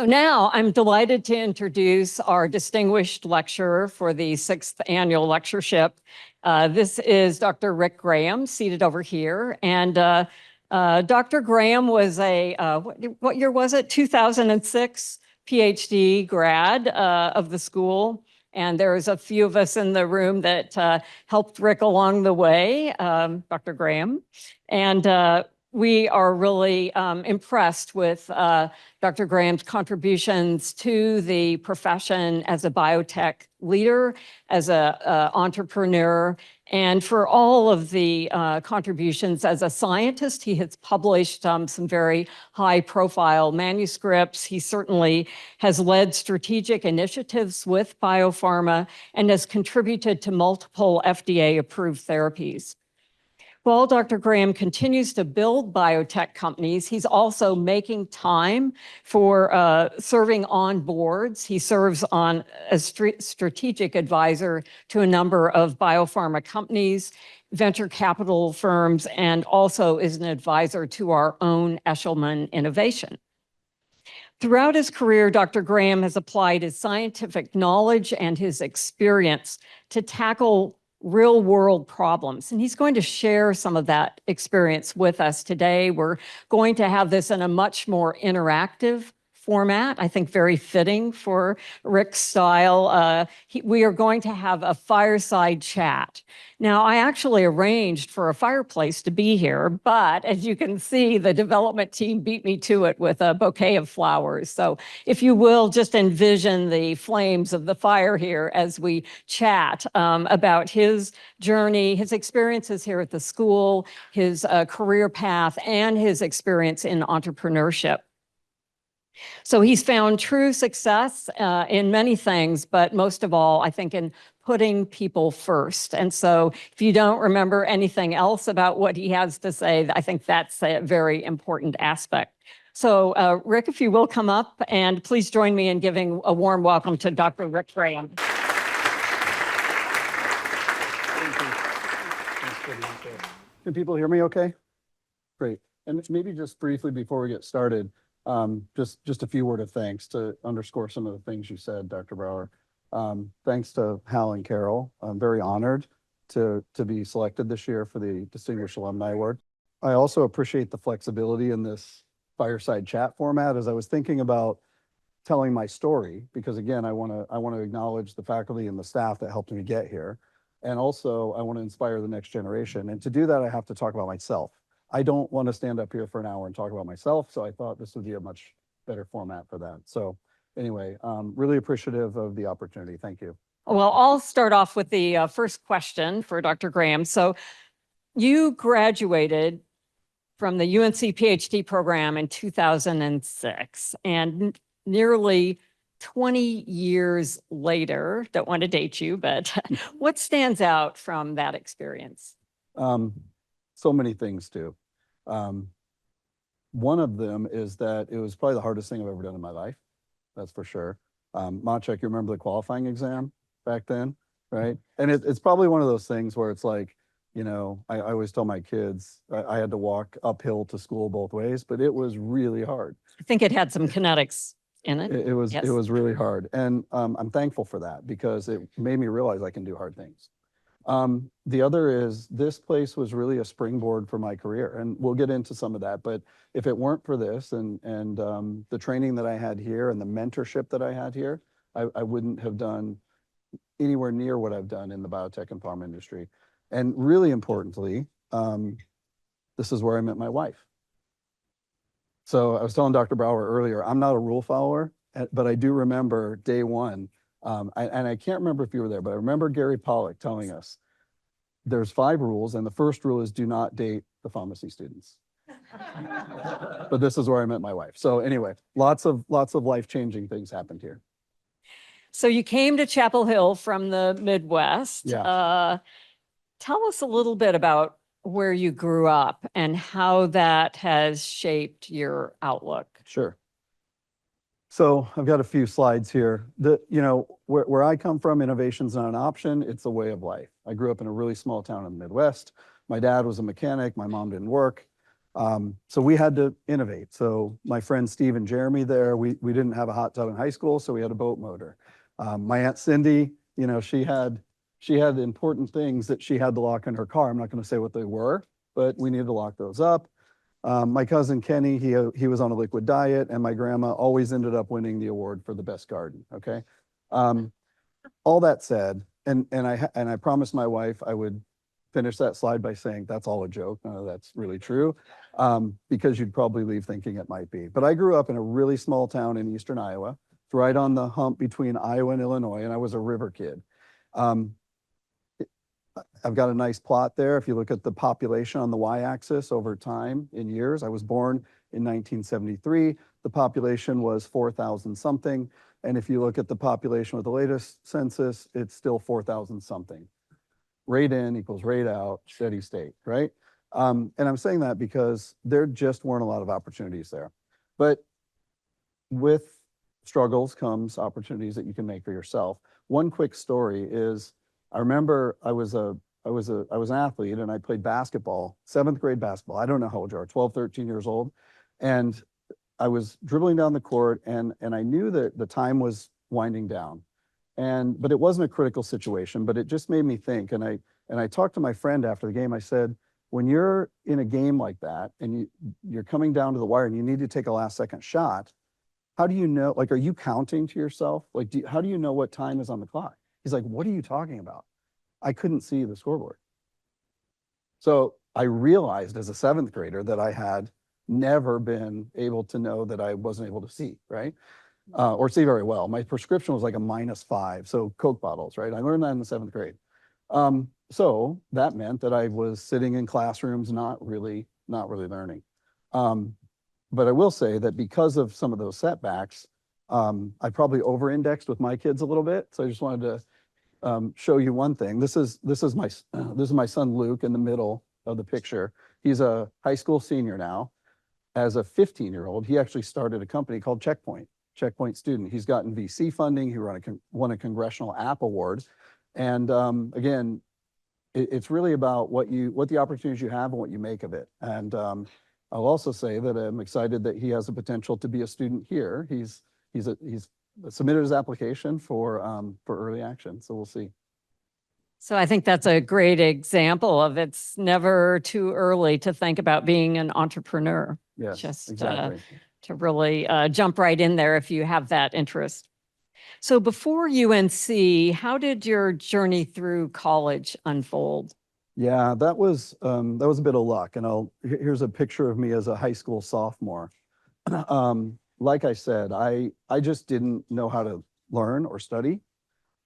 So now I'm delighted to introduce our distinguished lecturer for the 6th annual lectureship. This is Dr. Rick Graham, seated over here. And Dr. Graham was a, what year was it? 2006 PhD grad of the school. And there's a few of us in the room that helped Rick along the way, Dr. Graham. And we are really impressed with Dr. Graham's contributions to the profession as a biotech leader, as an entrepreneur, and for all of the contributions as a scientist. He has published some very high-profile manuscripts. He certainly has led strategic initiatives with biopharma and has contributed to multiple FDA-approved therapies. While Dr. Graham continues to build biotech companies, he's also making time for serving on boards. He serves on as strategic advisor to a number of biopharma companies, venture capital firms, and also is an advisor to our own Eshelman innovation. Throughout his career, Dr. Graham has applied his scientific knowledge and his experience to tackle real-world problems. And he's going to share some of that experience with us today. We're going to have this in a much more interactive format, I think very fitting for Rick's style. We are going to have a fireside chat. Now, I actually arranged for a fireplace to be here, but as you can see, the development team beat me to it with a bouquet of flowers. So if you will, just envision the flames of the fire here as we chat about his journey, his experiences here at the school, his career path, and his experience in entrepreneurship. So he's found true success in many things, but most of all, I think, in putting people first. And so if you don't remember anything else about what he has to say, I think that's a very important aspect. So Rick, if you will come up, and please join me in giving a warm welcome to Dr. Rick Graham. Can people hear me okay? Great. And maybe just briefly before we get started, just a few words of thanks to underscore some of the things you said, Dr. Brower. Thanks to Hal and Carol. I'm very honored to be selected this year for the Distinguished Alumni Award. I also appreciate the flexibility in this fireside chat format as I was thinking about telling my story, because again, I want to acknowledge the faculty and the staff that helped me get here. And also I want to inspire the next generation. And to do that, I have to talk about myself. I don't want to stand up here for an hour and talk about myself, so I thought this would be a much better format for that. So anyway, really appreciative of the opportunity. Thank you. Well, I'll start off with the first question for Dr. Graham. So you graduated from the UNC PhD program in 2006, and nearly 20 years later, don't want to date you, but what stands out from that experience? So many things do. One of them is that it was probably the hardest thing I've ever done in my life. That's for sure. Maciek, you remember the qualifying exam back then, right? And it's probably one of those things where it's like, you know, I always tell my kids, I had to walk uphill to school both ways, but it was really hard. I think it had some kinetics in it. It was Yes. It was really hard. And I'm thankful for that because it made me realize I can do hard things. The other is this place was really a springboard for my career, and we'll get into some of that. But if it weren't for this and the training that I had here and the mentorship that I had here, I wouldn't have done anywhere near what I've done in the biotech and pharma industry. And really importantly, this is where I met my wife. So I was telling Dr. Brower earlier, I'm not a rule follower, but I do remember day one. And I can't remember if you were there, but I remember Gary Pollack telling us there's 5 rules, and the first rule is do not date the pharmacy students. But this is where I met my wife. So anyway, lots of life-changing things happened here. So you came to Chapel Hill from the Midwest. Yeah. Tell us a little bit about where you grew up and how that has shaped your outlook. Sure. So I've got a few slides here. Where I come from, innovation's not an option, it's a way of life. I grew up in a really small town in the Midwest. My dad was a mechanic, my mom didn't work. So we had to innovate. So my friends Steve and Jeremy there, we didn't have a hot tub in high school, so we had a boat motor. My Aunt Cindy, you know, she had important things that she had to lock in her car. I'm not going to say what they were, but we needed to lock those up. My cousin Kenny, he was on a liquid diet, and my grandma always ended up winning the award for the best garden. Okay. All that said, and I promised my wife I would finish that slide by saying that's all a joke. None of that's really true, because you'd probably leave thinking it might be. But I grew up in a really small town in eastern Iowa. It's right on the hump between Iowa and Illinois, and I was a river kid. I've got a nice plot there. If you look at the population on the y-axis over time in years, I was born in 1973. The population was 4,000 something. And if you look at the population with the latest census, it's still 4,000 something. Rate in equals rate out, steady state, right? And I'm saying that because there just weren't a lot of opportunities there. But with struggles comes opportunities that you can make for yourself. One quick story is, I remember I was an athlete and I played basketball, 7th grade basketball. I don't know how old you are, 12, 13 years old. And I was dribbling down the court and I knew that the time was winding down. But it wasn't a critical situation, but it just made me think. And I talked to my friend after the game. I said, when you're in a game like that and you're coming down to the wire and you need to take a last second shot, how do you know, like, are you counting to yourself? Like, how do you know what time is on the clock? He's like, what are you talking about? I couldn't see the scoreboard. So I realized as a 7th grader that I had never been able to know that I wasn't able to see, right? Or see very well. My prescription was like a -5, so Coke bottles, right? I learned that in the 7th grade. So that meant that I was sitting in classrooms not really learning. But I will say that because of some of those setbacks, I probably over-indexed with my kids a little bit. So I just wanted to show you one thing. This is my son Luke in the middle of the picture. He's a high school senior now. As a 15-year-old, he actually started a company called Checkpoint Student. He's gotten VC funding. He won a Congressional App Award. And again, it's really about what the opportunities you have and what you make of it. And I'll also say that I'm excited that he has the potential to be a student here. He's submitted his application for early action, so we'll see. So I think that's a great example of it's never too early to think about being an entrepreneur. Yes, Just exactly. to really jump right in there if you have that interest. So before UNC, how did your journey through college unfold? Yeah, that was a bit of luck. And here's a picture of me as a high school sophomore. Like I said, I just didn't know how to learn or study.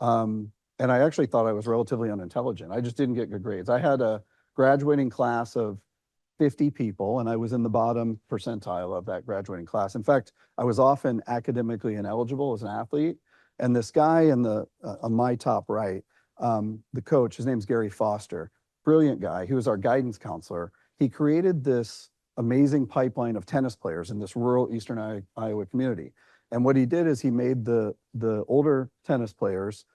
And I actually thought I was relatively unintelligent. I just didn't get good grades. I had a graduating class of 50 people, and I was in the bottom percentile of that graduating class. In fact, I was often academically ineligible as an athlete. And this guy on my top right, the coach, his name's Gary Foster, brilliant guy. He was our guidance counselor. He created this amazing pipeline of tennis players in this rural eastern Iowa community. And what he did is he made the older tennis players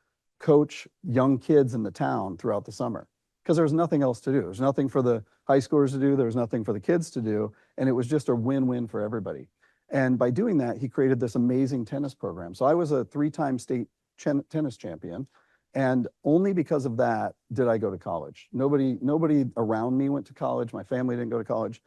coach young kids in the town throughout the summer, because there was nothing else to do. There's nothing for the high schoolers to do. There was nothing for the kids to do. And it was just a win-win for everybody. And by doing that, he created this amazing tennis program. So I was a 3-time state tennis champion. And only because of that did I go to college. Nobody around me went to college. My family didn't go to college.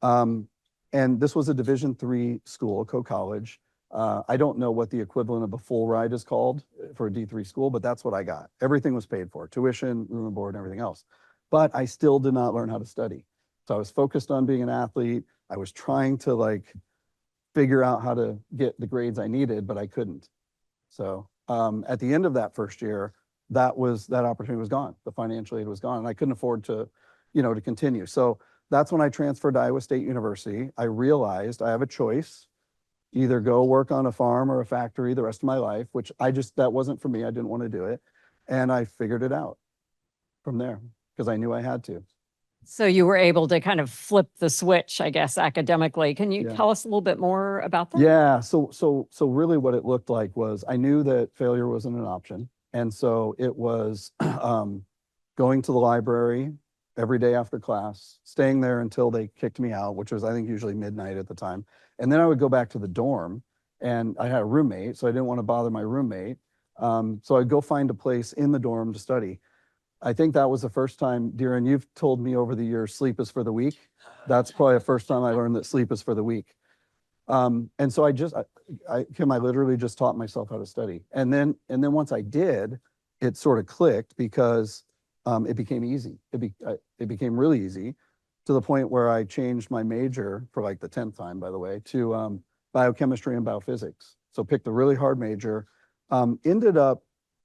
And this was a Division III school, co-college. I don't know what the equivalent of a full ride is called for a D3 school, but that's what I got. Everything was paid for, tuition, room and board, and everything else. But I still did not learn how to study. So I was focused on being an athlete. I was trying to figure out how to get the grades I needed, but I couldn't. So at the end of that first year, that opportunity was gone. The financial aid was gone, and I couldn't afford to continue. So that's when I transferred to Iowa State University. I realized I have a choice: either go work on a farm or a factory the rest of my life, which that wasn't for me. I didn't want to do it. And I figured it out from there because I knew I had to. So you were able to kind of flip the switch, I guess, academically. Can you tell us a little bit more about that? Yeah. So really what it looked like was I knew that failure wasn't an option. And so it was going to the library, every day after class, staying there until they kicked me out, which was, I think, usually midnight at the time. And then I would go back to the dorm, and I had a roommate, so I didn't want to bother my roommate. So I'd go find a place in the dorm to study. I think that was the first time, Darren, you've told me over the years, sleep is for the weak. That's probably the first time I learned that sleep is for the weak. And so Kim, I literally just taught myself how to study. And then once I did, it sort of clicked because it became easy. It became really easy to the point where I changed my major for like the 10th time, by the way, to biochemistry and biophysics. So picked a really hard major, ended up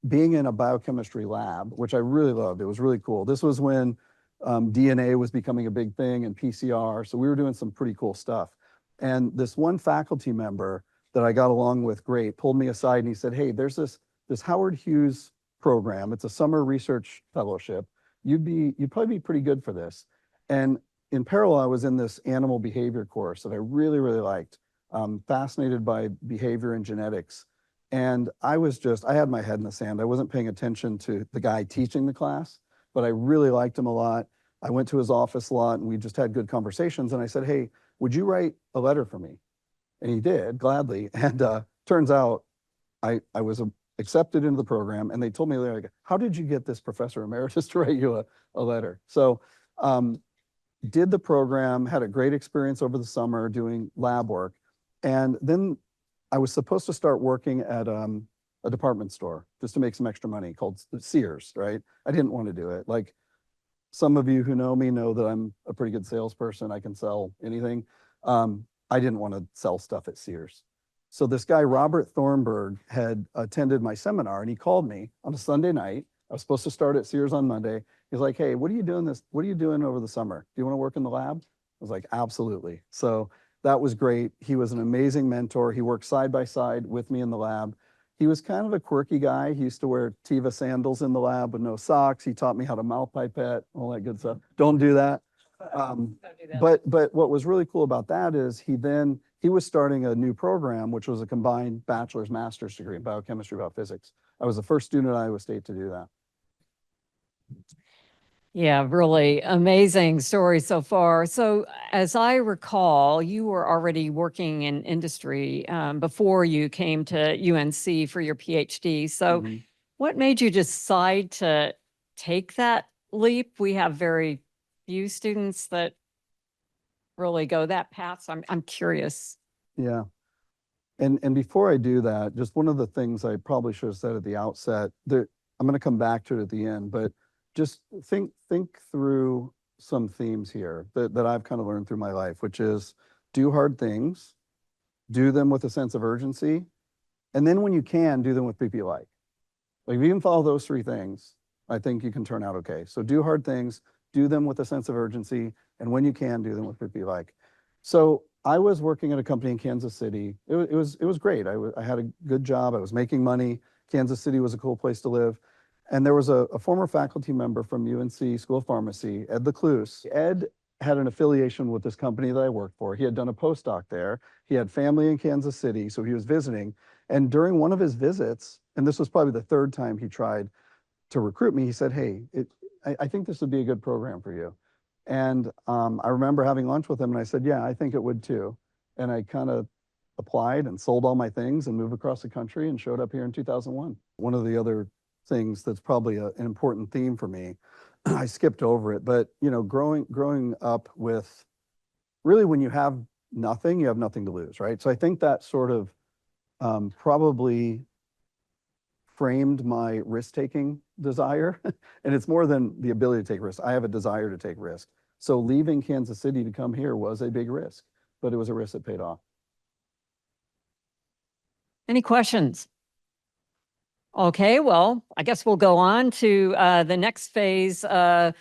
being in a biochemistry lab, which I really loved. It was really cool. This was when DNA was becoming a big thing and PCR. So we were doing some pretty cool stuff. And this one faculty member that I got along with great pulled me aside and he said, hey, there's this Howard Hughes program. It's a summer research fellowship. You'd probably be pretty good for this. And in parallel, I was in this animal behavior course that I really, really liked. Fascinated by behavior and genetics. And I had my head in the sand. I wasn't paying attention to the guy teaching the class, but I really liked him a lot. I went to his office a lot and we just had good conversations. And I said, hey, would you write a letter for me? And he did, gladly. And turns out I was accepted into the program, and they told me, like, how did you get this professor emeritus to write you a letter? So did the program, had a great experience over the summer doing lab work. And then I was supposed to start working at a department store just to make some extra money called Sears, right? I didn't want to do it. Like, some of you who know me know that I'm a pretty good salesperson. I can sell anything. I didn't want to sell stuff at Sears. So this guy, Robert Thornburg, had attended my seminar, and he called me on a Sunday night. I was supposed to start at Sears on Monday. He's like, hey, what are you doing over the summer? Do you want to work in the lab? I was like, absolutely. So that was great. He was an amazing mentor. He worked side by side with me in the lab. He was kind of a quirky guy. He used to wear Teva sandals in the lab with no socks. He taught me how to mouth pipette, all that good stuff. Don't do that. But what was really cool about that is he was starting a new program, which was a combined bachelor's master's degree in biochemistry, biophysics. I was the first student at Iowa State to do that. Yeah, really amazing story so far. So as I recall, you were already working in industry before you came to UNC for your PhD. So what made you decide to take that leap? We have very few students that really go that path. So I'm curious. Yeah. And before I do that, just one of the things I probably should have said at the outset, that I'm going to come back to it at the end, but just think through some themes here that I've kind of learned through my life, which is do hard things, do them with a sense of urgency, and then when you can, do them with people you like. Like, if you can follow those three things, I think you can turn out okay. So do hard things, do them with a sense of urgency, and when you can, do them with people you like. So I was working at a company in Kansas City. It was great. I had a good job. I was making money. Kansas City was a cool place to live. And there was a former faculty member from UNC School of Pharmacy, Ed Lecluse. Ed had an affiliation with this company that I worked for. He had done a postdoc there. He had family in Kansas City, so he was visiting. And during one of his visits, and this was probably the third time he tried to recruit me, he said, hey, I think this would be a good program for you. And I remember having lunch with him, and I said, yeah, I think it would too. And I kind of applied and sold all my things and moved across the country and showed up here in 2001. One of the other things that's probably an important theme for me, I skipped over it, but growing up with, really, when you have nothing, you have nothing to lose, right? So I think that sort of probably framed my risk-taking desire. And it's more than the ability to take risks. I have a desire to take risk. So leaving Kansas City to come here was a big risk, but it was a risk that paid off. Any questions? Okay, well, I guess we'll go on to the next phase, the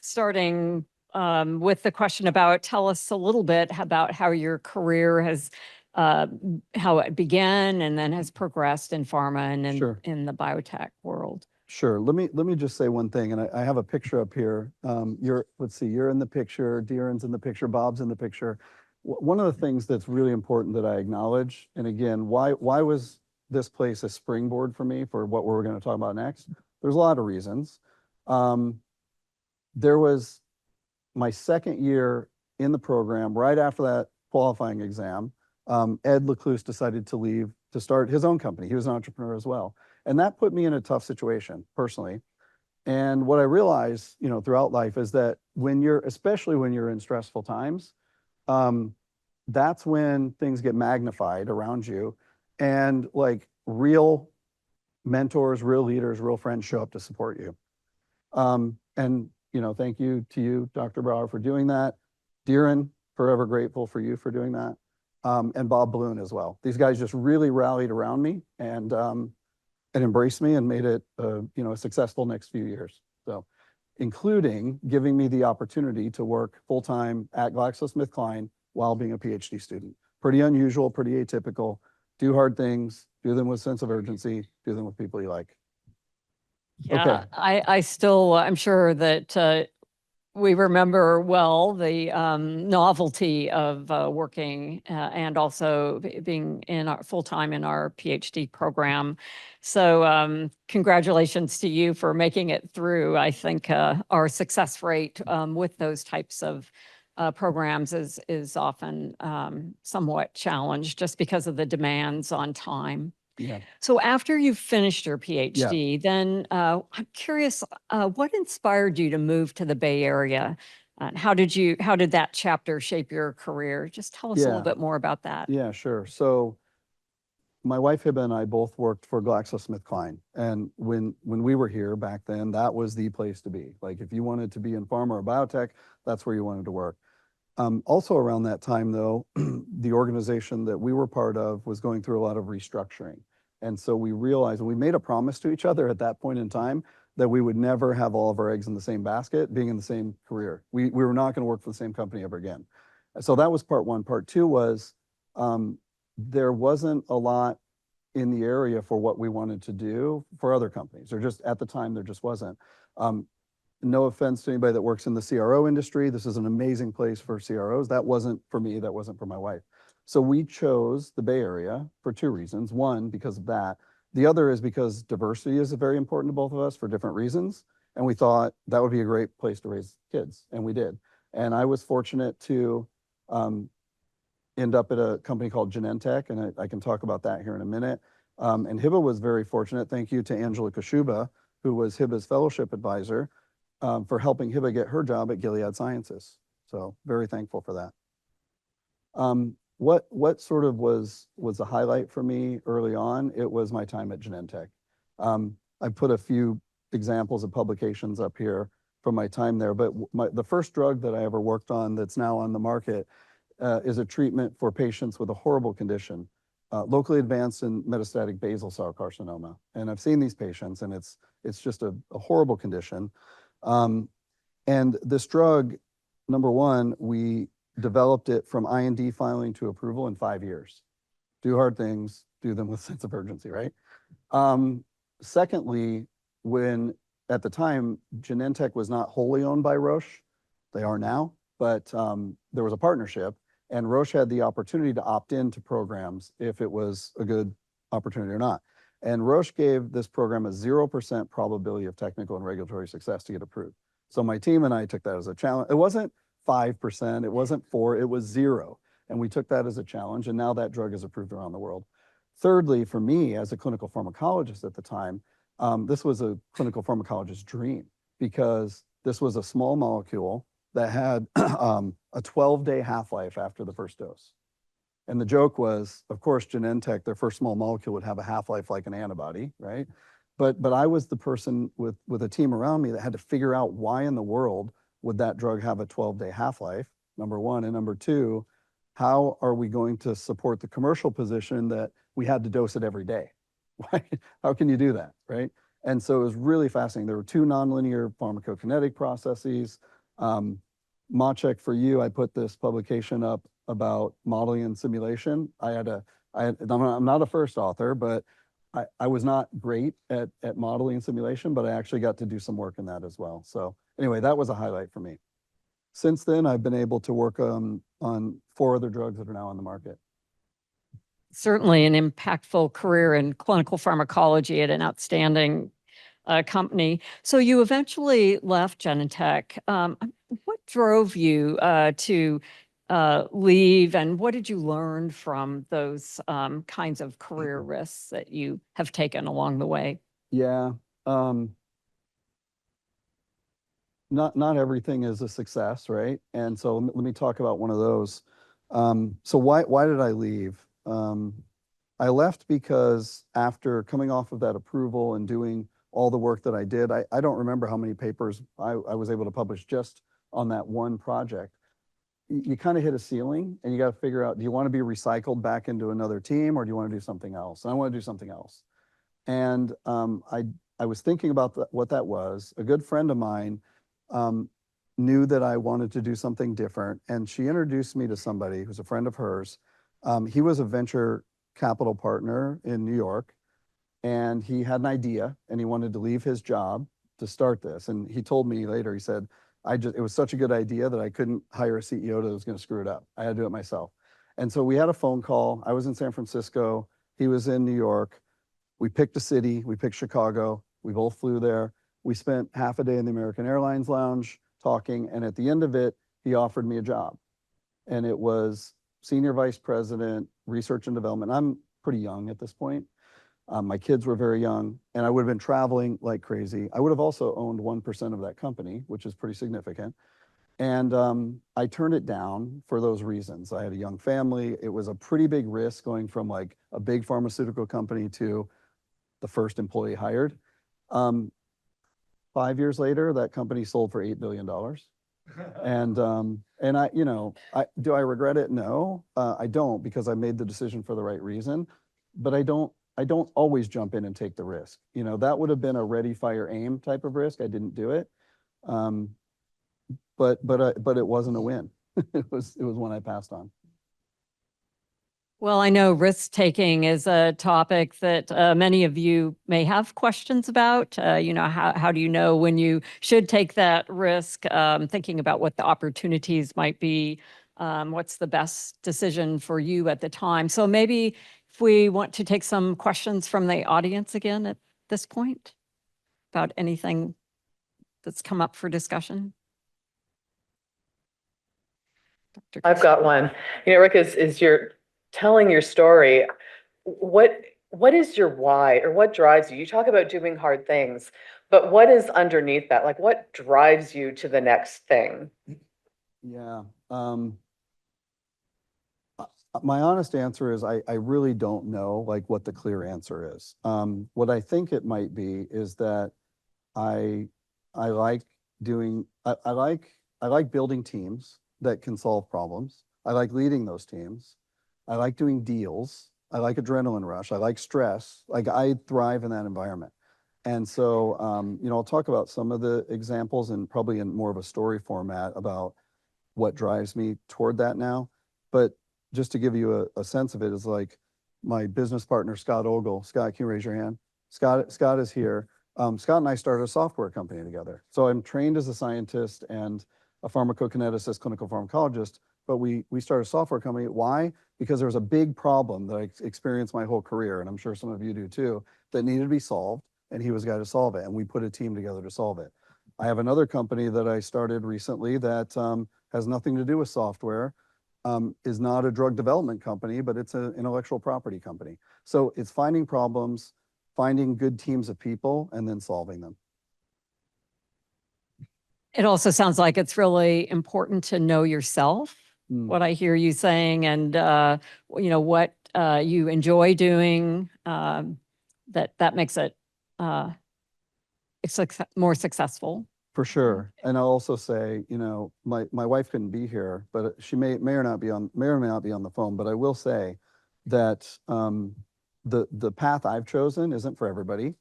starting with the question about, tell us a little bit about how your career has, how it began and then has progressed in pharma and in the biotech world. Sure. Let me just say one thing, and I have a picture up here. Let's see, you're in the picture, Darren's in the picture, Bob's in the picture. One of the things that's really important that I acknowledge, and again, why was this place a springboard for me for what we're going to talk about next? There's a lot of reasons. there was my second year in the program, right after that qualifying exam, Ed Lecluse decided to leave to start his own company. He was an entrepreneur as well. And that put me in a tough situation personally. And what I realized, throughout life is that especially when you're in stressful times, that's when things get magnified around you, and like real mentors, real leaders, real friends show up to support you. And thank you to you, Dr. Brower, for doing that. Deeren, forever grateful for you for doing that. And Bob Balloon as well. These guys just really rallied around me and embraced me and made it a successful next few years. So, including giving me the opportunity to work full-time at GlaxoSmithKline while being a PhD student. Pretty unusual, pretty atypical. Do hard things, do them with sense of urgency, do them with people you like. Yeah, I'm sure that we remember well the novelty of working and also being in our full-time in our PhD program. So congratulations to you for making it through. I think our success rate with those types of programs is often somewhat challenged just because of the demands on time. Yeah. So after you finished your PhD, then I'm curious, what inspired you to move to the Bay Area? How did that chapter shape your career? Just tell us a little bit more about that. Yeah, sure. So my wife Hiba and I both worked for GlaxoSmithKline. And when we were here back then, that was the place to be. Like if you wanted to be in pharma or biotech, that's where you wanted to work. Also around that time though, the organization that we were part of was going through a lot of restructuring. And so we realized, and we made a promise to each other at that point in time, that we would never have all of our eggs in the same basket, being in the same career. We were not going to work for the same company ever again. So that was part one. Part two was there wasn't a lot in the area for what we wanted to do for other companies. At the time, there just wasn't. No offense to anybody that works in the CRO industry. This is an amazing place for CROs. That wasn't for me. That wasn't for my wife. So we chose the Bay Area for two reasons. One, because of that. The other is because diversity is very important to both of us for different reasons. And we thought that would be a great place to raise kids. And we did. And I was fortunate to end up at a company called Genentech. And I can talk about that here in a minute. And Hiba was very fortunate. Thank you to Angela Kashuba, who was Hiba's fellowship advisor, for helping Hiba get her job at Gilead Sciences. So very thankful for that. What sort of was a highlight for me early on? It was my time at Genentech. I put a few examples of publications up here from my time there, but the first drug that I ever worked on that's now on the market is a treatment for patients with a horrible condition, locally advanced and metastatic basal cell carcinoma. And I've seen these patients, and it's just a horrible condition. And this drug, number one, we developed it from IND filing to approval in 5 years. Do hard things, do them with sense of urgency, right? Secondly, when at the time, Genentech was not wholly owned by Roche. They are now, but there was a partnership, and Roche had the opportunity to opt into programs if it was a good opportunity or not. And Roche gave this program a 0% probability of technical and regulatory success to get approved. So my team and I took that as a challenge. It wasn't 5%, it wasn't 4%, it was 0. And we took that as a challenge, and now that drug is approved around the world. Thirdly, for me as a clinical pharmacologist at the time, this was a clinical pharmacologist's dream, because this was a small molecule that had a 12-day half-life after the first dose. And the joke was, of course, Genentech, their first small molecule would have a half-life like an antibody, right? But I was the person with a team around me that had to figure out why in the world would that drug have a 12-day half-life, number one. And number two, how are we going to support the commercial position that we had to dose it every day? Right? How can you do that, right? And so it was really fascinating. There were two nonlinear pharmacokinetic processes. Maciek, for you, I put this publication up about modeling and simulation. I'm not a first author, but I was not great at modeling and simulation, but I actually got to do some work in that as well. So anyway, that was a highlight for me. Since then, I've been able to work on 4 other drugs that are now on the market. Certainly an impactful career in clinical pharmacology at an outstanding company. So you eventually left Genentech. What drove you to leave, and what did you learn from those kinds of career risks that you have taken along the way? Yeah. Not everything is a success, right? And so let me talk about one of those. So why did I leave? I left because after coming off of that approval and doing all the work that I did, I don't remember how many papers I was able to publish just on that one project. You kind of hit a ceiling and you got to figure out, do you want to be recycled back into another team or do you want to do something else? And I want to do something else. And I was thinking about what that was. A good friend of mine knew that I wanted to do something different, and she introduced me to somebody who's a friend of hers. He was a venture capital partner in New York, and he had an idea, and he wanted to leave his job to start this. And he told me later, he said, it was such a good idea that I couldn't hire a CEO that was going to screw it up. I had to do it myself. And so we had a phone call. I was in San Francisco. He was in New York. We picked a city. We picked Chicago. We both flew there. We spent half a day in the American Airlines lounge talking. And at the end of it, he offered me a job. And it was senior vice president, research and development. I'm pretty young at this point. My kids were very young, and I would have been traveling like crazy. I would have also owned 1% of that company, which is pretty significant. And I turned it down for those reasons. I had a young family. It was a pretty big risk going from like a big pharmaceutical company to the first employee hired. 5 years later, that company sold for $8 billion. And I, do I regret it? No, I don't, because I made the decision for the right reason. But I don't always jump in and take the risk. That would have been a ready, fire, aim type of risk. I didn't do it. But it wasn't a win. It was one I passed on. Well, I know risk-taking is a topic that many of you may have questions about. How do you know when you should take that risk? Thinking about what the opportunities might be, what's the best decision for you at the time. So maybe if we want to take some questions from the audience again at this point about anything that's come up for discussion. Dr. I've got one. Rick, is you're telling your story, what is your why, or what drives you? You talk about doing hard things, but what is underneath that? Like, what drives you to the next thing? Yeah. My honest answer is I really don't know like what the clear answer is. What I think it might be is that I like building teams that can solve problems. I like leading those teams. I like doing deals. I like adrenaline rush. I like stress. Like, I thrive in that environment. And so, I'll talk about some of the examples and probably in more of a story format about what drives me toward that now. But just to give you a sense of it, is like my business partner, Scott Ogle. Scott, can you raise your hand? Scott is here. Scott and I started a software company together. So I'm trained as a scientist and a pharmacokineticist, clinical pharmacologist, but we started a software company. Why? Because there was a big problem that I experienced my whole career, and I'm sure some of you do too, that needed to be solved, and he was the guy to solve it, and we put a team together to solve it. I have another company that I started recently that has nothing to do with software, is not a drug development company, but it's an intellectual property company. So it's finding problems, finding good teams of people, and then solving them. It also sounds like it's really important to know yourself, what I hear you saying, and what you enjoy doing. That makes it more successful. For sure. And I'll also say, my wife couldn't be here, but she may or may not be on the phone. But I will say that the path I've chosen isn't for everybody,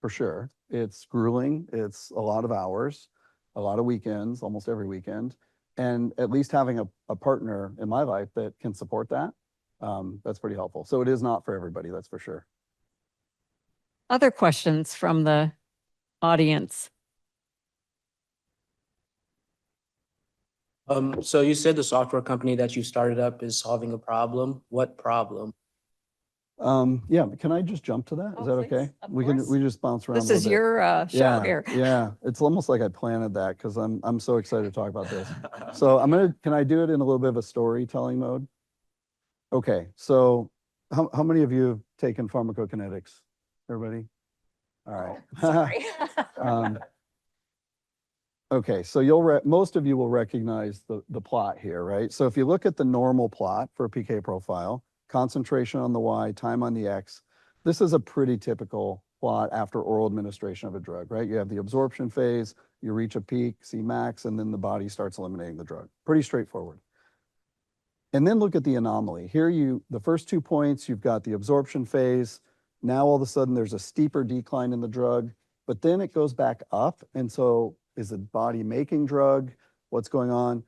for sure. It's grueling. It's a lot of hours, a lot of weekends, almost every weekend. And at least having a partner in my life that can support that, that's pretty helpful. So it is not for everybody, that's for sure. Other questions from the audience? So you said the software company that you started up is solving a problem. What problem? Yeah, can I just jump to that? Oh, Is that please, okay? of We course. just bounce around a This little is bit. your show Yeah, here. yeah. It's almost like I planted that because I'm so excited to talk about this. So can I do it in a little bit of a storytelling mode? Okay, so how many of you have taken pharmacokinetics? Everybody? All right. Sorry. Okay, so most of you will recognize the plot here, right? So if you look at the normal plot for a PK profile, concentration on the Y, time on the X, this is a pretty typical plot after oral administration of a drug, right? You have the absorption phase, you reach a peak, Cmax, and then the body starts eliminating the drug. Pretty straightforward. And then look at the anomaly. Here the first 2 points, you've got the absorption phase. Now all of a sudden there's a steeper decline in the drug, but then it goes back up. And so is the body making drug? What's going on?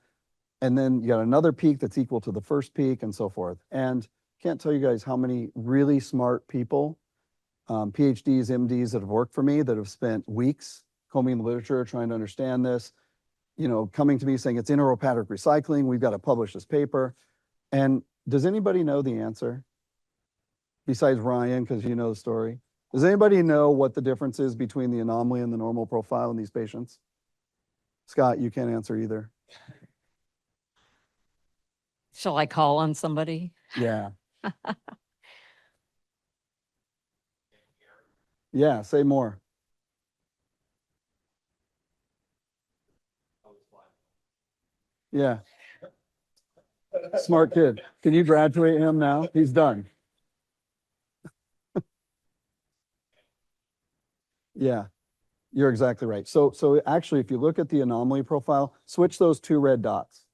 And then you got another peak that's equal to the first peak and so forth. And can't tell you guys how many really smart people, PhDs, MDs that have worked for me that have spent weeks combing the literature, trying to understand this, coming to me saying it's interopatric recycling. We've got to publish this paper. And does anybody know the answer? Besides Ryan, because you know the story. Does anybody know what the difference is between the anomaly and the normal profile in these patients? Scott, you can't answer either. Shall I call on somebody? Yeah. Yeah, say more. Yeah. Smart kid. Can you graduate him now? He's done. Yeah, you're exactly right. So actually, if you look at the anomaly profile, switch those 2 red dots.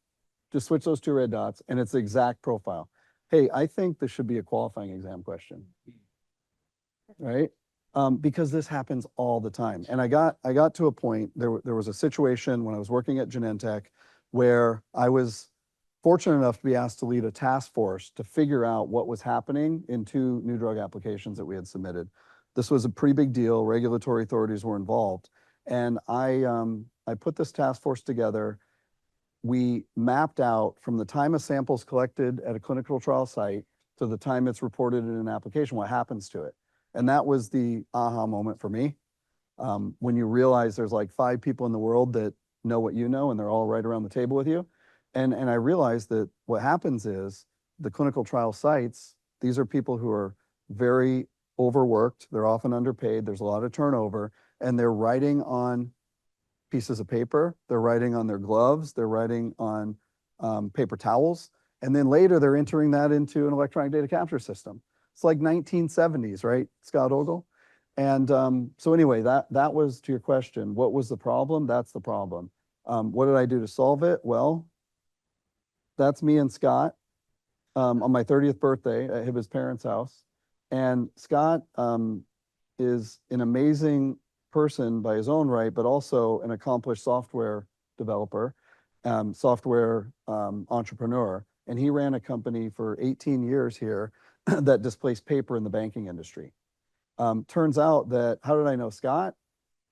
Just switch those 2 red dots, and it's the exact profile. Hey, I think this should be a qualifying exam question, right? Because this happens all the time. And I got to a point, there was a situation when I was working at Genentech where I was fortunate enough to be asked to lead a task force to figure out what was happening in 2 new drug applications that we had submitted. This was a pretty big deal. Regulatory authorities were involved. And I put this task force together. We mapped out from the time a sample is collected at a clinical trial site to the time it's reported in an application, what happens to it. And that was the aha moment for me. When you realize there's like 5 people in the world that know what you know, and they're all right around the table with you. And I realized that what happens is the clinical trial sites, these are people who are very overworked. They're often underpaid. There's a lot of turnover, and they're writing on pieces of paper. They're writing on their gloves. They're writing on paper towels. And then later they're entering that into an electronic data capture system. It's like 1970s, right, Scott Ogle? And so anyway, that was to your question. What was the problem? That's the problem. What did I do to solve it? Well, that's me and Scott on my 30th birthday at his parents' house. And Scott is an amazing person by his own right, but also an accomplished software developer, software entrepreneur. And he ran a company for 18 years here that displaced paper in the banking industry. Turns out that, how did I know Scott?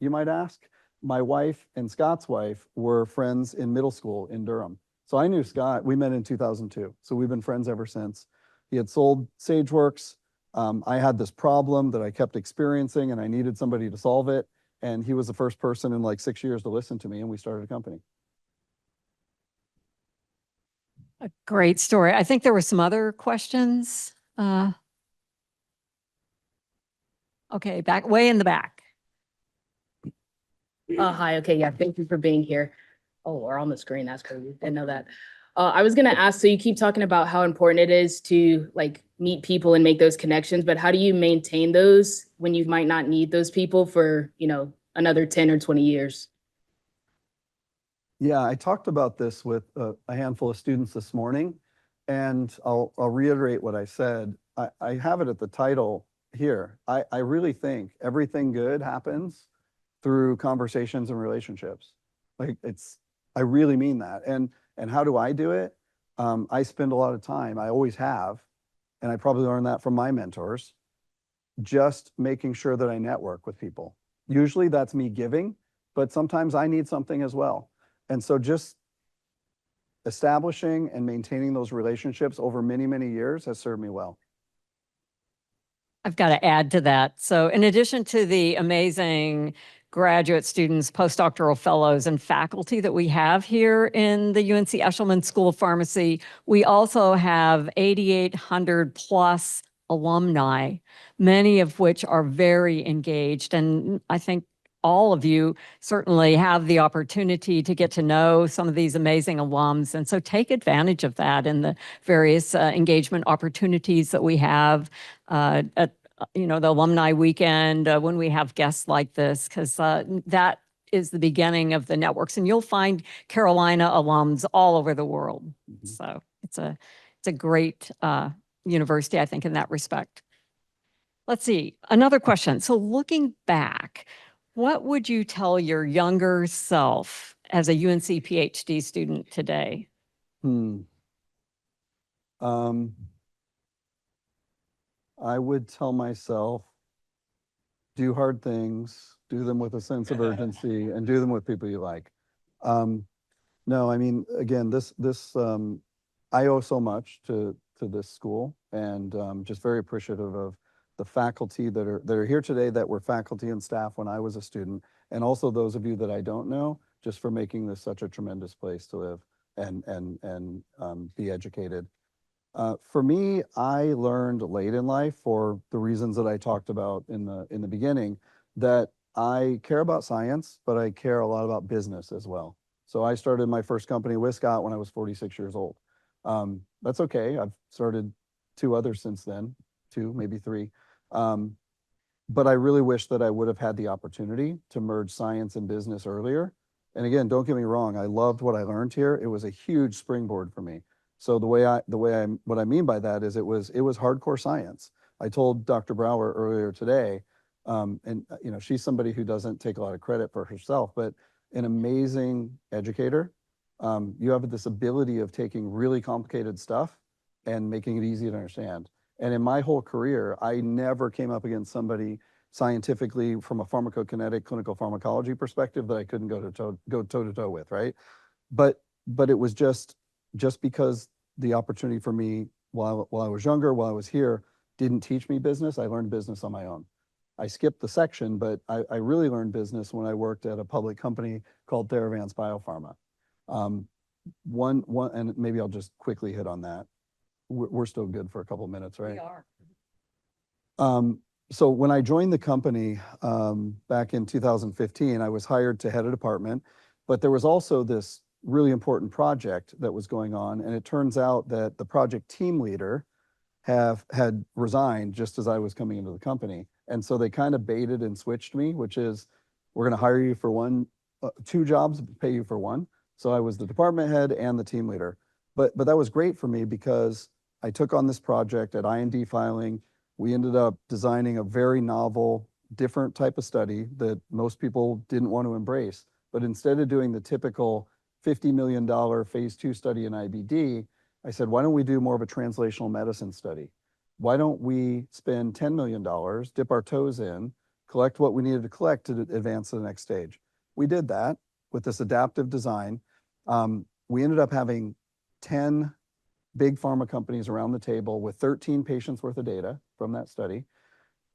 You might ask. My wife and Scott's wife were friends in middle school in Durham. So I knew Scott. We met in 2002. So we've been friends ever since. He had sold SageWorks. I had this problem that I kept experiencing and I needed somebody to solve it. And he was the first person in like 6 years to listen to me, and we started a company. A great story. I think there were some other questions. Okay, way in the back. Hi. Okay. Yeah. Thank you for being here. Oh, we're on the screen. That's crazy. Didn't know that. I was going to ask, so you keep talking about how important it is to like meet people and make those connections, but how do you maintain those when you might not need those people for, another 10 or 20 years? Yeah, I talked about this with a handful of students this morning, and I'll reiterate what I said. I have it at the title here. I really think everything good happens through conversations and relationships. I really mean that. And how do I do it? I spend a lot of time, I always have, and I probably learned that from my mentors, just making sure that I network with people. Usually that's me giving, but sometimes I need something as well. And so just establishing and maintaining those relationships over many, many years has served me well. I've got to add to that. So in addition to the amazing graduate students, postdoctoral fellows, and faculty that we have here in the UNC Eshelman School of Pharmacy, we also have 8,800 plus alumni, many of which are very engaged. And I think all of you certainly have the opportunity to get to know some of these amazing alums. And so take advantage of that in the various engagement opportunities that we have at the alumni weekend when we have guests like this, because that is the beginning of the networks. And you'll find Carolina alums all over the world. So it's a great university, I think, in that respect. Let's see, another question. So looking back, what would you tell your younger self as a UNC PhD student today? I would tell myself, do hard things, do them with a sense of urgency, and do them with people you like. No, I mean, again, I owe so much to this school, and just very appreciative of the faculty that are here today that were faculty and staff when I was a student, and also those of you that I don't know, just for making this such a tremendous place to live and be educated. For me, I learned late in life, for the reasons that I talked about in the beginning, that I care about science, but I care a lot about business as well. So I started my first company with Scott when I was 46 years old. That's okay. I've started 2 others since then, 2, maybe 3. But I really wish that I would have had the opportunity to merge science and business earlier. And again, don't get me wrong, I loved what I learned here. It was a huge springboard for me. So what I mean by that is it was hardcore science. I told Dr. Brower earlier today, and she's somebody who doesn't take a lot of credit for herself, but an amazing educator. You have this ability of taking really complicated stuff and making it easy to understand. And in my whole career, I never came up against somebody scientifically from a pharmacokinetic clinical pharmacology perspective that I couldn't go toe to toe with, right? But it was just because the opportunity for me while I was younger, while I was here, didn't teach me business. I learned business on my own. I skipped the section, but I really learned business when I worked at a public company called Theravance Biopharma. And maybe I'll just quickly hit on that. We're still good for a couple minutes, right? We are. So when I joined the company back in 2015, I was hired to head a department, but there was also this really important project that was going on. And it turns out that the project team leader had resigned just as I was coming into the company. And so they kind of baited and switched me, which is, we're going to hire you for 2 jobs, pay you for 1. So I was the department head and the team leader. But that was great for me because I took on this project at IND filing. We ended up designing a very novel, different type of study that most people didn't want to embrace. But instead of doing the typical $50 million phase 2 study in IBD, I said, why don't we do more of a translational medicine study? Why don't we spend $10 million, dip our toes in, collect what we needed to collect to advance to the next stage? We did that with this adaptive design. We ended up having 10 big pharma companies around the table with 13 patients worth of data from that study.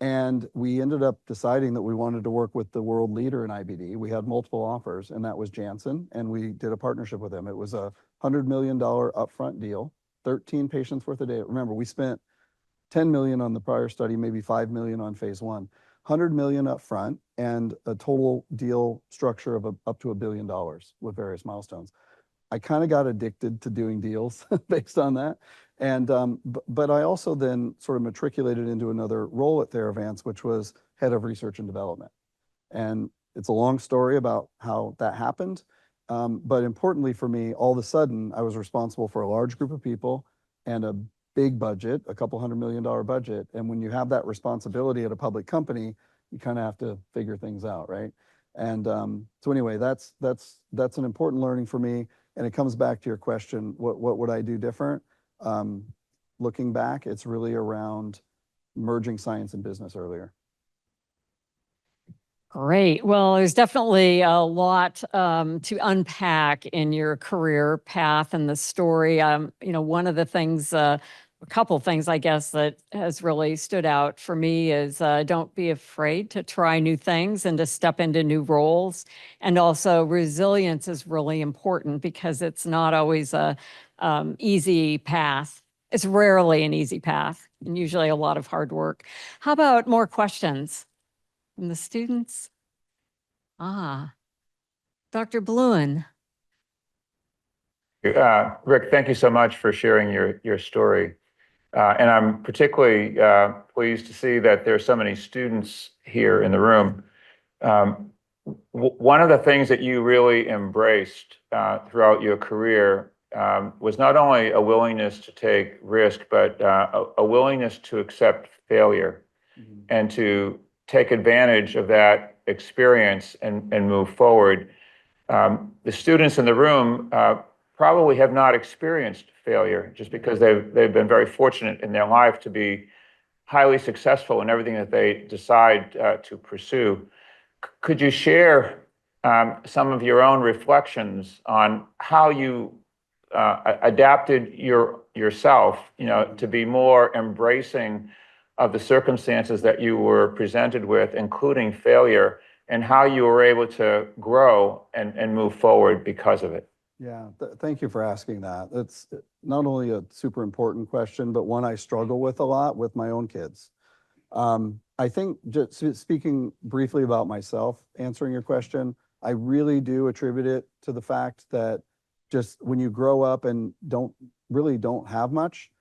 And we ended up deciding that we wanted to work with the world leader in IBD. We had multiple offers, and that was Janssen, and we did a partnership with them. It was a $100 million upfront deal, 13 patients worth of data. Remember, we spent 10 million on the prior study, maybe 5 million on phase 1, 100 million upfront, and a total deal structure of up to $1 billion with various milestones. I kind of got addicted to doing deals based on that. And, but I also then sort of matriculated into another role at Theravance, which was head of research and development. And it's a long story about how that happened. But importantly for me, all of a sudden, I was responsible for a large group of people and a big budget, a couple $100 million budget. And when you have that responsibility at a public company, you kind of have to figure things out, right? And so anyway, that's an important learning for me. And it comes back to your question, what would I do different? Looking back, it's really around merging science and business earlier. Great. Well, there's definitely a lot to unpack in your career path and the story. One of the things a couple things, I guess, that has really stood out for me is don't be afraid to try new things and to step into new roles. And also resilience is really important because it's not always a easy path. It's rarely an easy path and usually a lot of hard work. How about more questions from the students? Dr. Bluen. Rick, thank you so much for sharing your story. And I'm particularly pleased to see that there are so many students here in the room. One of the things that you really embraced throughout your career was not only a willingness to take risk, but a willingness to accept failure and to take advantage of that experience and move forward. The students in the room probably have not experienced failure just because they've been very fortunate in their life to be highly successful in everything that they decide to pursue. Could you share some of your own reflections on how you adapted yourself, to be more embracing of the circumstances that you were presented with, including failure, and how you were able to grow and move forward because of it? Yeah, thank you for asking that. It's not only a super important question, but one I struggle with a lot with my own kids. I think just speaking briefly about myself, answering your question, I really do attribute it to the fact that just when you grow up and don't have much,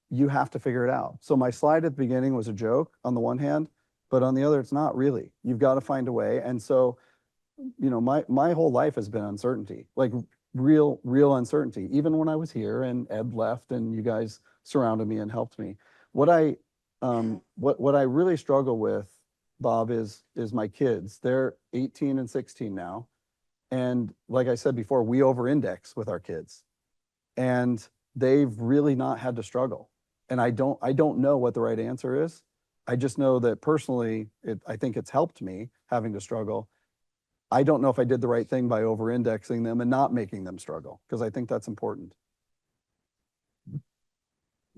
you have to figure it out. So my slide at the beginning was a joke on the one hand, but on the other, it's not really. You've got to find a way. And so, my whole life has been uncertainty, like real uncertainty. Even when I was here and Ed left and you guys surrounded me and helped me. What I really struggle with, Bob, is my kids. They're 18 and 16 now. And like I said before, we over-index with our kids. And they've really not had to struggle. And I don't know what the right answer is. I just know that personally, I think it's helped me having to struggle. I don't know if I did the right thing by over-indexing them and not making them struggle, because I think that's important.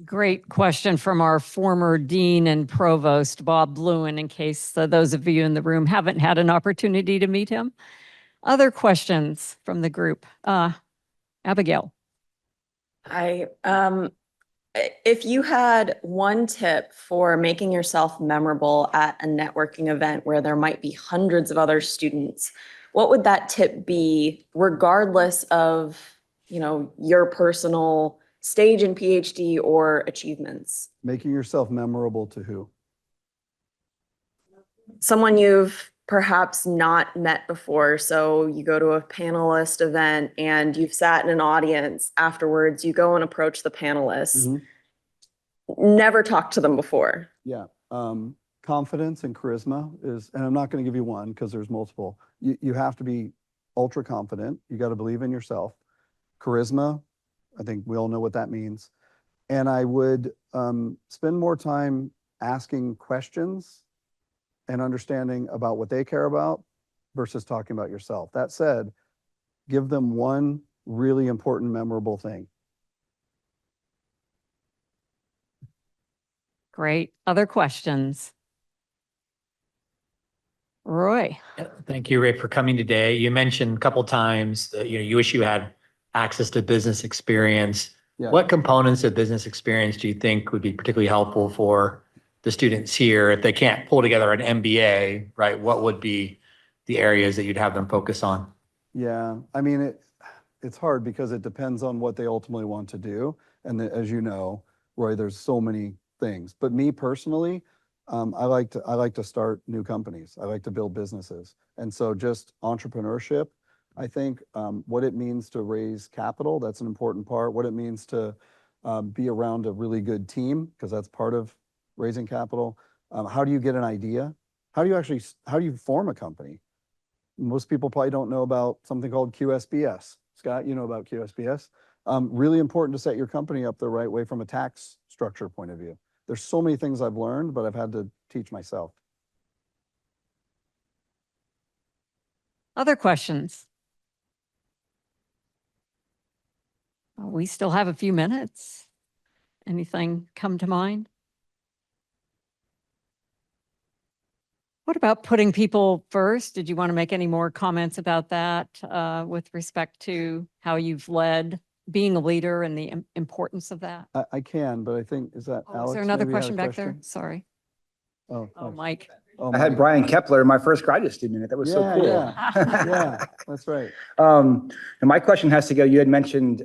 Great question from our former dean and provost, Bob Bluen, in case those of you in the room haven't had an opportunity to meet him. Other questions from the group? Abigail. If you had one tip for making yourself memorable at a networking event where there might be hundreds of other students, what would that tip be, regardless of, your personal stage in PhD or achievements? Making yourself memorable to who? Someone you've perhaps not met before. So you go to a panelist event and you've sat in an audience. Afterwards, you go and approach the panelists. Never talked to them before. Yeah. Confidence and charisma is, and I'm not going to give you one because there's multiple. You have to be ultra confident. You got to believe in yourself. Charisma, I think we all know what that means. And I would spend more time asking questions and understanding about what they care about versus talking about yourself. That said, give them one really important, memorable thing. Great. Other questions? Roy. Thank you, Rick, for coming today. You mentioned a couple of times that you wish you had access to business experience. Yeah. What components of business experience do you think would be particularly helpful for the students here if they can't pull together an MBA, right? What would be the areas that you'd have them focus on? Yeah, I mean, it's hard because it depends on what they ultimately want to do. And as you know, Roy, there's so many things. But me personally, I like to start new companies. I like to build businesses. And so just entrepreneurship, I think what it means to raise capital, that's an important part. What it means to be around a really good team, because that's part of raising capital. How do you get an idea? How do you form a company? Most people probably don't know about something called QSBS. Scott, you know about QSBS. Really important to set your company up the right way from a tax structure point of view. There's so many things I've learned, but I've had to teach myself. Other questions? We still have a few minutes. Anything come to mind? What about putting people first? Did you want to make any more comments about that with respect to how you've led, being a leader and the importance of that? I can, but I think, is that Oh, Alex? is there another maybe had a question back there? Sorry. Oh, Oh, thanks. Mike. Oh, I had Mike. Brian Kepler, my first graduate student in it. That was so Yeah, cool. yeah. Yeah, that's right. And my question has to go, you had mentioned,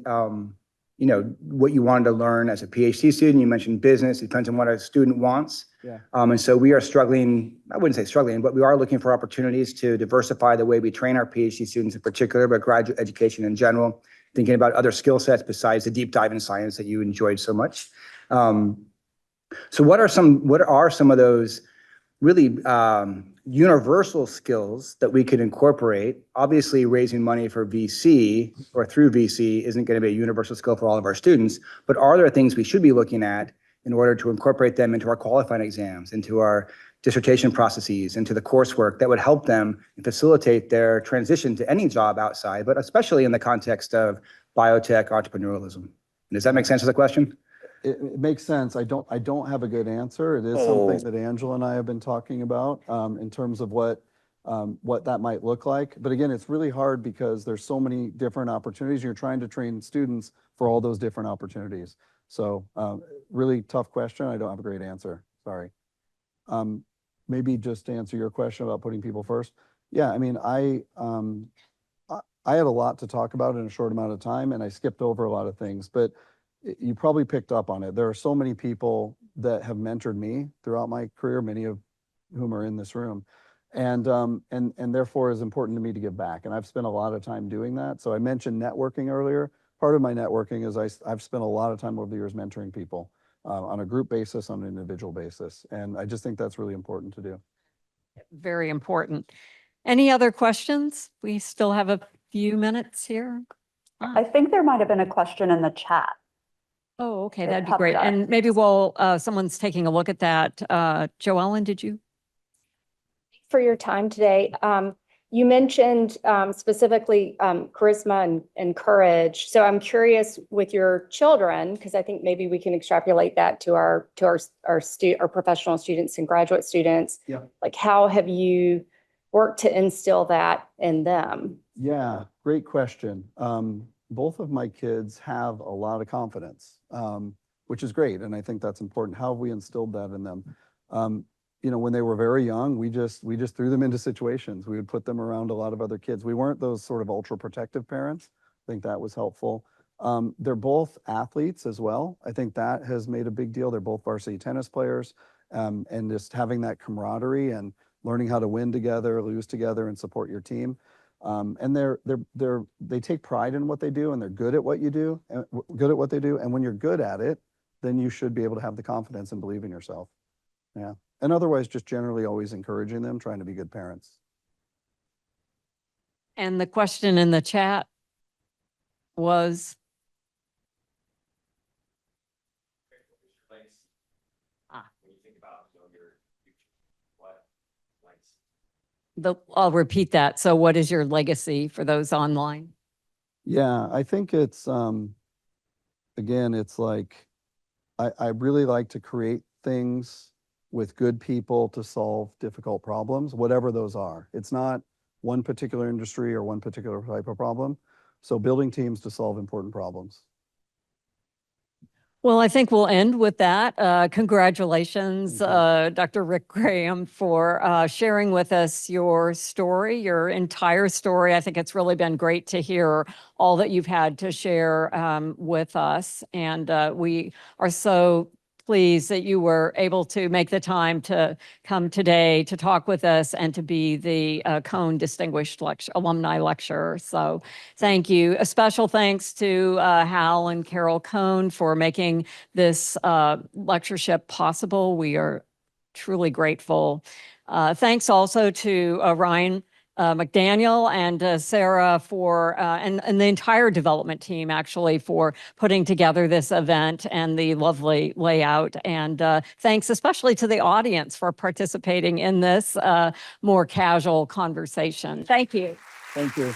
what you wanted to learn as a PhD student. You mentioned business. It depends on what a student wants. Yeah. And so we are struggling, I wouldn't say struggling, but we are looking for opportunities to diversify the way we train our PhD students in particular, but graduate education in general, thinking about other skill sets besides the deep dive in science that you enjoyed so much. So what are some of those really universal skills that we could incorporate? Obviously, raising money for VC or through VC isn't going to be a universal skill for all of our students, but are there things we should be looking at in order to incorporate them into our qualifying exams, into our dissertation processes, into the coursework that would help them and facilitate their transition to any job outside, but especially in the context of biotech entrepreneurialism? Does that make sense as a question? It makes sense. I don't have a good answer. It is something that Angela and I have been talking about in terms of what that might look like. But again, it's really hard because there's so many different opportunities. You're trying to train students for all those different opportunities. So really tough question. I don't have a great answer. Sorry. Maybe just to answer your question about putting people first. Yeah, I mean, I had a lot to talk about in a short amount of time, and I skipped over a lot of things, but you probably picked up on it. There are so many people that have mentored me throughout my career, many of whom are in this room. And therefore is important to me to give back. And I've spent a lot of time doing that. So I mentioned networking earlier. Part of my networking is I've spent a lot of time over the years mentoring people on a group basis, on an individual basis. And I just think that's really important to do. Very important. Any other questions? We still have a few minutes here. I think there might have been a question in the chat. Oh, okay, It that'd be popped great. up. And maybe someone's taking a look at that. Joellen, did you? For your time today. You mentioned specifically charisma and courage. So I'm curious with your children, because I think maybe we can extrapolate that to our professional students and graduate students. Yeah. Like, how have you worked to instill that in them? Yeah, great question. Both of my kids have a lot of confidence, which is great. And I think that's important. How have we instilled that in them? When they were very young, we just threw them into situations. We would put them around a lot of other kids. We weren't those sort of ultra protective parents. I think that was helpful. They're both athletes as well. I think that has made a big deal. They're both varsity tennis players, and just having that camaraderie and learning how to win together, lose together, and support your team. And they take pride in what they do, and they're good at what you do, good at what they do. And when you're good at it, then you should be able to have the confidence and believe in yourself. Yeah. And otherwise, just generally always encouraging them, trying to be good parents. And the question in the chat was? I'll repeat that. So what is your legacy for those online? Yeah, I think it's, again, it's like, I really like to create things with good people to solve difficult problems, whatever those are. It's not one particular industry or one particular type of problem. So building teams to solve important problems. Well, I think we'll end with that. Congratulations, Dr. Rick Graham, for sharing with us your story, your entire story. I think it's really been great to hear all that you've had to share with us. And we are so pleased that you were able to make the time to come today to talk with us and to be the Kohn Distinguished Alumni Lecturer. So thank you. A special thanks to Hal and Carol Kohn for making this lectureship possible. We are truly grateful. Thanks also to Ryan McDaniel and Sarah for, and the entire development team actually for putting together this event and the lovely layout. And thanks especially to the audience for participating in this more casual conversation. Thank you. Thank you.